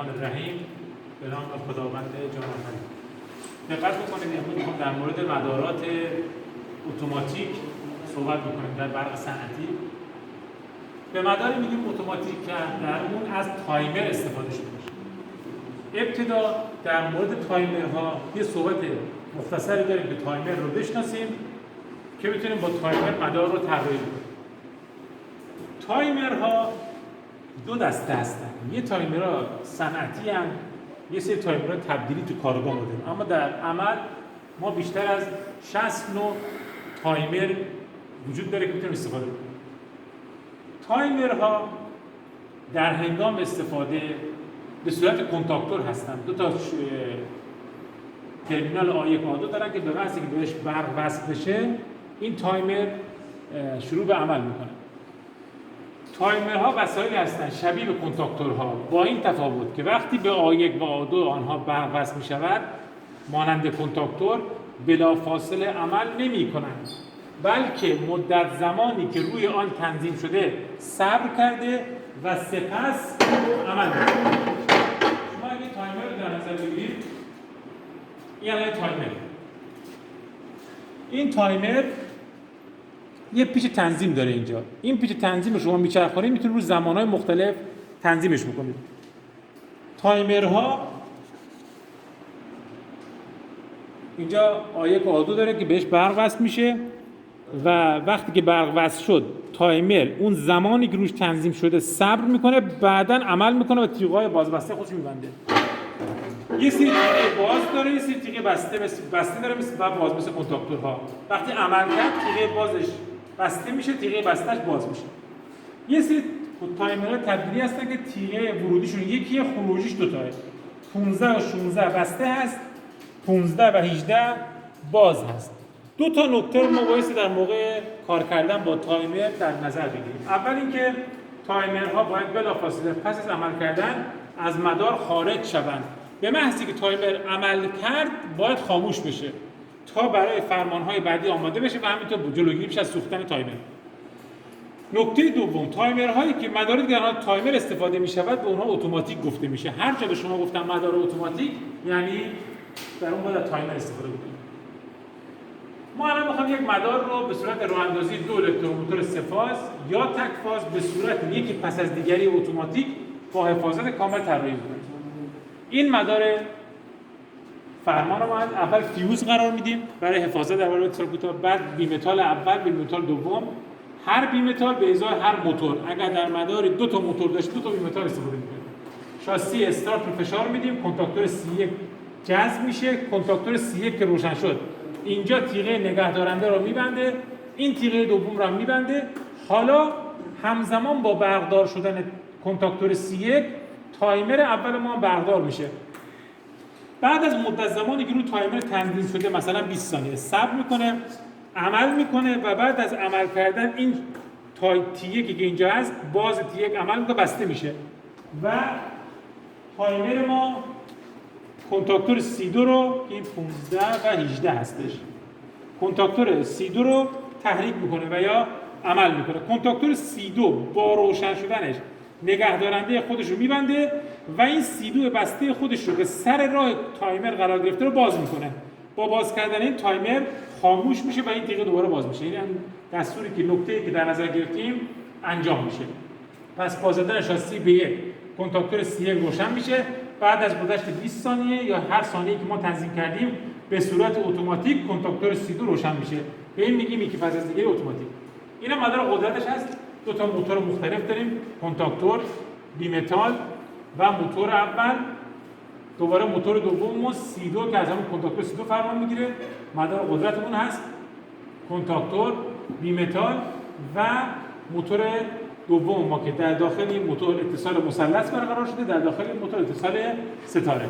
الرحمن الرحیم. به نام خداوند جان آفرین. دقت بکنید امروز میخوام در مورد مدارات اتوماتیک صحبت بکنیم در برق صنعتی. به مداری میگیم اتوماتیک که در اون از تایمر استفاده شده باشه. ابتدا در مورد تایمرها یه صحبت مختصری داریم که تایمر رو بشناسیم که بتونیم با تایمر مدار رو طراحی کنیم. تایمرها دو دسته هستن. یه تایمرها صنعتی هم، یه سری تایمرها تبدیلی تو کارگاه ما داریم. اما در عمل ما بیشتر از 60 نوع تایمر وجود داره که میتونیم استفاده کنیم. تایمرها در هنگام استفاده به صورت کنتاکتور هستن. دو تا ترمینال آ1 و آ2 دارن که به واسطه که بهش برق وصل بشه این تایمر شروع به عمل میکنه. تایمرها وسایلی هستن شبیه به کنتاکتورها، با این تفاوت که وقتی به آ1 و آ2 آنها برق وصل می شود مانند کنتاکتور بلافاصله عمل نمی کنند، بلکه مدت زمانی که روی آن تنظیم شده صبر کرده و سپس عمل می کنند. شما اگه تایمر رو در نظر بگیرید، این الان تایمر. این تایمر یه پیچ تنظیم داره اینجا. این پیچ تنظیم رو شما میچرخونید، میتونید روی زمانهای مختلف تنظیمش بکنید. تایمرها اینجا آ1 و آ2 داره که بهش برق وصل میشه و وقتی که برق وصل شد تایمر اون زمانی که روش تنظیم شده صبر میکنه، بعداً عمل میکنه و تیغه‌های بازبسته خودش میبنده. یه سری تیغه باز داره، یه سری تیغه بسته داره مثل کنتاکتورها. وقتی عمل کرد تیغه بازش بسته میشه، تیغه بسته‌اش باز میشه. یه سری تایمرها تبدیلی هستن که تیغه ورودیشون یکیه، خروجیش دو تاه. 15 و 16 بسته هست، 15 و 18 باز هست. دو تا نکته رو ما باید در موقع کار کردن با تایمر در نظر بگیریم. اول اینکه تایمرها باید بلافاصله پس از عمل کردن از مدار خارج شوند. به محضی که تایمر عمل کرد باید خاموش بشه تا برای فرمانهای بعدی آماده بشه و همینطور جلوگیری بشه از سوختن تایمر. نکته دوم، تایمرهایی که مداری که در تایمر استفاده می شود به اونها اتوماتیک گفته میشه. هر جا به شما گفتم مدار اتوماتیک یعنی در اون باید تایمر استفاده کنید. ما الان میخوایم یک مدار رو به صورت راه‌اندازی دو الکتروموتور سه فاز یا تک فاز به صورت یکی پس از دیگری اتوماتیک با حفاظت کامل طراحی کنیم. این مدار فرمان رو ما اول فیوز قرار میدیم برای حفاظت در برابر اتصال کوتاه، بعد بیمتال اول، بیمتال دوم. هر بیمتال به ازای هر موتور، اگر در مدار دو تا موتور داشت دو تا بیمتال استفاده می‌کنیم. شاسی استارت رو فشار میدیم، کنتاکتور C1 جذب میشه، کنتاکتور C1 که روشن شد اینجا تیغه نگهدارنده رو میبنده، این تیغه دوم رو هم میبنده. حالا همزمان با برقدار شدن کنتاکتور C1 تایمر اول ما برقدار میشه. بعد از مدت زمانی که رو تایمر تنظیم شده مثلا 20 ثانیه صبر میکنه، عمل میکنه و بعد از عمل کردن این T1 که اینجا هست باز T1 عمل میکنه، بسته میشه و تایمر ما کنتاکتور C2 رو این 15 و 18 هستش، کنتاکتور C2 رو تحریک میکنه و یا عمل میکنه. کنتاکتور C2 با روشن شدنش نگهدارنده خودش رو میبنده و این C2 بسته خودش رو که سر راه تایمر قرار گرفته رو باز میکنه. با باز کردن این تایمر خاموش میشه و این تیغه دوباره باز میشه. این دستوری که نکته‌ای که در نظر گرفتیم انجام میشه. پس باز دادن شاسی به یک کنتاکتور C1 روشن میشه، بعد از گذشت 20 ثانیه یا هر ثانیه‌ای که ما تنظیم کردیم به صورت اتوماتیک کنتاکتور C2 روشن میشه. به این میگیم یکی پس از دیگه اتوماتیک. اینا مدار قدرتش هست. دو تا موتور مختلف داریم، کنتاکتور، بیمتال و موتور اول. دوباره موتور دوم C2 که از همون کنتاکتور C2 فرمان میگیره. مدار قدرتمون هست کنتاکتور، بیمتال و موتور دوم ما که در داخل این موتور اتصال مثلث برقرار شده، در داخل این موتور اتصال ستاره.